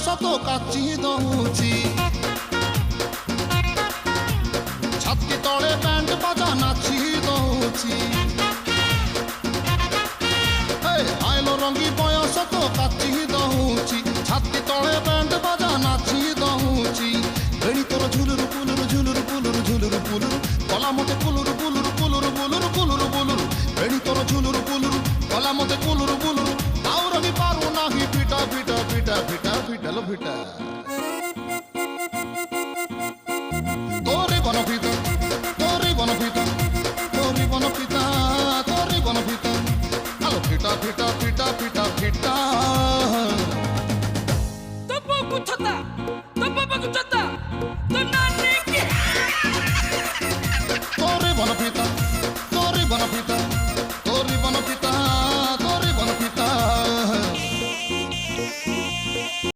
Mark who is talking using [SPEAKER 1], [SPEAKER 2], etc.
[SPEAKER 1] ତ କାଚି ଦଉଛି ଛାତି ତଳେ ବ୍ୟାଣ୍ଡ ବାଜା ନାଚି ଦଉଛି ଆଇଲ ରଙ୍ଗୀ ବୟସ ତ କାଚି ଦଉଛି ଛାତି ତଳେ ବ୍ୟାଣ୍ଡ ବାଜା ନାଚି ଦଉଛି ବେଣୀ ତୋର ଝୁଲୁରୁ ପୁଲୁରୁ ଝୁଲୁରୁ ପୁଲୁରୁ ଝୁଲୁରୁ ପୁଲୁରୁ କଲା ମତେ ପୁଲୁରୁ ପୁଲୁରୁ ପୁଲୁରୁ ପୁଲୁରୁ ପୁଲୁରୁ ପୁଲୁରୁ ବେଣୀ ତୋର ଝୁଲୁରୁ ପୁଲୁରୁ କଲା ମତେ ପୁଲୁରୁ ପୁଲୁରୁ ଆଉ ରହି ପାରୁ ନାହିଁ ଫିଟା ଫିଟା ଫିଟା ଫିଟା ଫିଟାଲ ଫିଟା তোরে বনপিতা তোরে বনপিতা তোরে বনপিতা তোরে বনপিতা আলো ফিটা ফিটা ফিটা ফিটা ফিটা
[SPEAKER 2] তো বাবু ছতা তো বাবু ছতা তো নানি কি
[SPEAKER 1] তোরে বনপিতা